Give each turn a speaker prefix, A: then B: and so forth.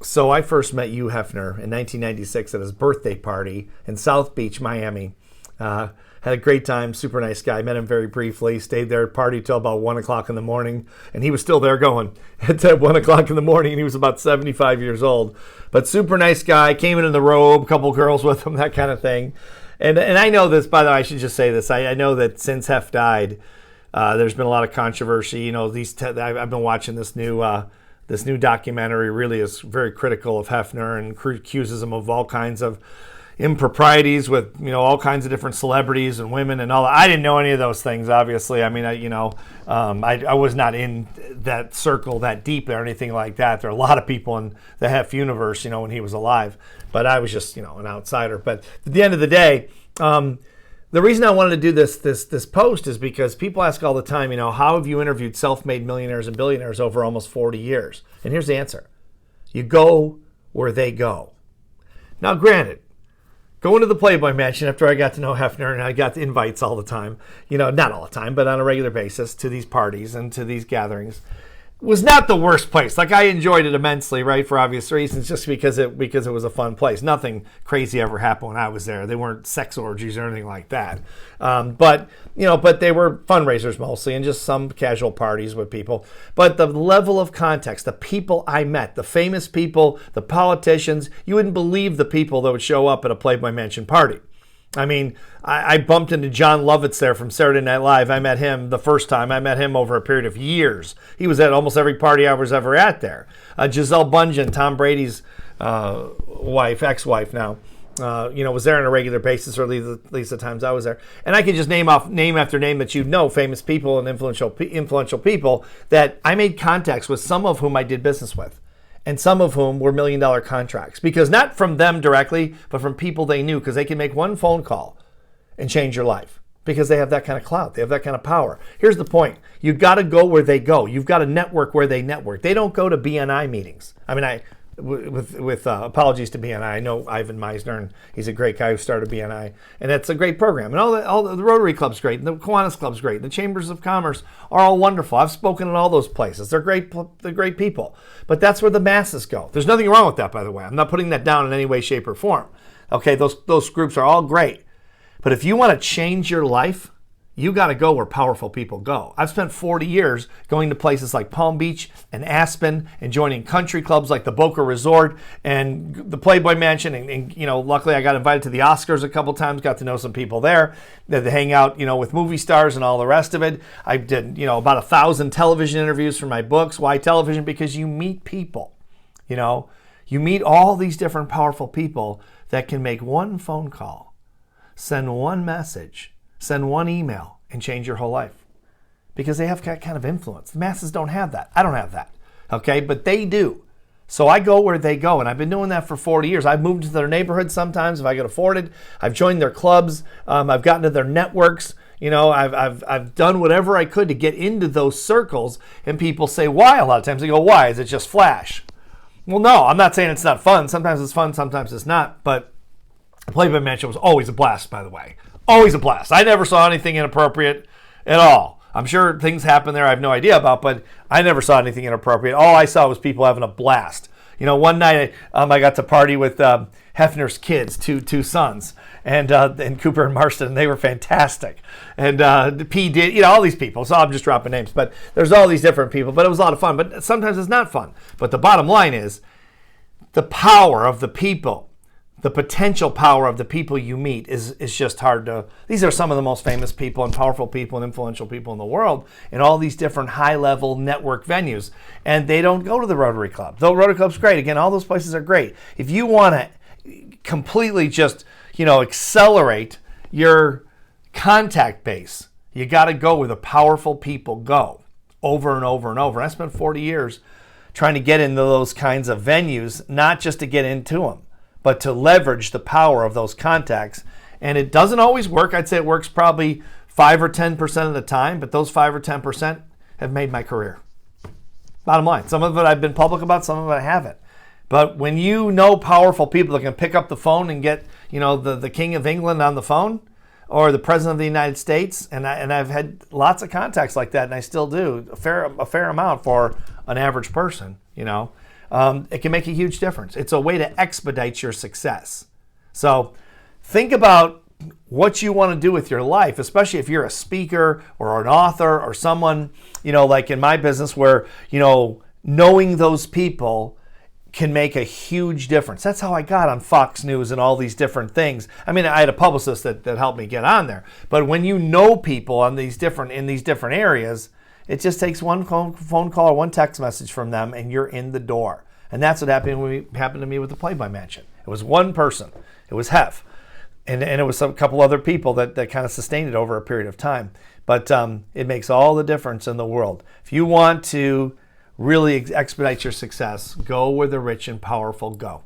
A: So I first met Hugh Hefner in 1996 at his birthday party in South Beach, Miami. Had a great time, super nice guy. Met him very briefly, stayed there, partied till about 1 o'clock in the morning, and he was still there going at 1 o'clock in the morning, and he was about 75 years old. But super nice guy, came in the robe, a couple girls with him, that kind of thing. And I know this, by the way, I should just say this. I know that since Hef died, there's been a lot of controversy. You know, I've been watching this new documentary. Really is very critical of Hefner and accuses him of all kinds of improprieties with, you know, all kinds of different celebrities and women and all that. I didn't know any of those things, obviously. I mean, I was not in that circle that deep or anything like that. There are a lot of people in the Hef universe, you know, when he was alive, but I was just, you know, an outsider. But at the end of the day, the reason I wanted to do this post is because people ask all the time, you know, how have you interviewed self-made millionaires and billionaires over almost 40 years? And here's the answer. You go where they go. Now, granted, going to the Playboy Mansion after I got to know Hefner and I got the invites all the time, you know, not all the time, but on a regular basis to these parties and to these gatherings, was not the worst place. Like, I enjoyed it immensely, right, for obvious reasons, just because it was a fun place. Nothing crazy ever happened when I was there. They weren't sex orgies or anything like that. But they were fundraisers mostly and just some casual parties with people. But the level of context, the people I met, the famous people, the politicians, you wouldn't believe the people that would show up at a Playboy Mansion party. I mean, I bumped into Jon Lovitz there from Saturday Night Live. I met him the first time. I met him over a period of years. He was at almost every party I was ever at there. Gisele Bundchen, Tom Brady's ex-wife now, was there on a regular basis, or at least the times I was there. And I could just name after name that you know, famous people and influential people that I made contacts with, some of whom I did business with. And some of whom were $1 million contracts. Because not from them directly, but from people they knew. Because they can make one phone call and change your life. Because they have that kind of clout. They have that kind of power. Here's the point. You've got to go where they go. You've got to network where they network. They don't go to BNI meetings. I mean, with apologies to BNI. I know Ivan Meisner, and he's a great guy who started BNI, and it's a great program. And all the Rotary Club's great, and the Kiwanis Club's great, and the Chambers of Commerce are all wonderful. I've spoken at all those places. They're great people. But that's where the masses go. There's nothing wrong with that, by the way. I'm not putting that down in any way, shape, or form. Okay, those groups are all great. But if you want to change your life, you got to go where powerful people go. I've spent 40 years going to places like Palm Beach and Aspen and joining country clubs like the Boca Resort and the Playboy Mansion. And luckily I got invited to the Oscars a couple times, got to know some people there. They hang out, with movie stars and all the rest of it. I did, about 1,000 television interviews for my books. Why television? Because you meet people, you meet all these different powerful people that can make one phone call, send one message, send one email, and change your whole life. Because they have that kind of influence. The masses don't have that. I don't have that. Okay? But they do. So I go where they go. And I've been doing that for 40 years. I've moved to their neighborhood sometimes if I could afford it. I've joined their clubs. I've gotten to their networks. I've done whatever I could to get into those circles. And people say, why? A lot of times they go, why? Is it just flash? Well, no. I'm not saying it's not fun. Sometimes it's fun. Sometimes it's not. But Playboy Mansion was always a blast, by the way. Always a blast. I never saw anything inappropriate at all. I'm sure things happen there I have no idea about, but I never saw anything inappropriate. All I saw was people having a blast. One night I got to party with Hefner's kids, two sons, and Cooper and Marston, and they were fantastic. And P did, all these people. So I'm just dropping names, but there's all these different people. But it was a lot of fun. But sometimes it's not fun. But the bottom line is the power of the people. The potential power of the people you meet is just hard to... These are some of the most famous people and powerful people and influential people in the world in all these different high-level network venues. And they don't go to the Rotary Club. Though Rotary Club's great. Again, all those places are great. If you want to completely just, accelerate your contact base, you got to go where the powerful people go over and over and over. I spent 40 years trying to get into those kinds of venues, not just to get into them, but to leverage the power of those contacts. And it doesn't always work. I'd say it works probably 5 or 10% of the time, but those 5 or 10% have made my career. Bottom line, some of it I've been public about, some of it I haven't. But when you know powerful people that can pick up the phone and get, the King of England on the phone, or the President of the United States, and I've had lots of contacts like that, and I still do, a fair amount for an average person, it can make a huge difference. It's a way to expedite your success. So think about what you want to do with your life, especially if you're a speaker or an author or someone, like in my business where, knowing those people can make a huge difference. That's how I got on Fox News and all these different things. I mean, I had a publicist that helped me get on there. But when you know people in these different areas, it just takes one phone call or one text message from them and you're in the door. And that's what happened to me with the Playboy Mansion. It was one person. It was Hef. And it was a couple other people that kind of sustained it over a period of time. But it makes all the difference in the world. If you want to really expedite your success, go where the rich and powerful go.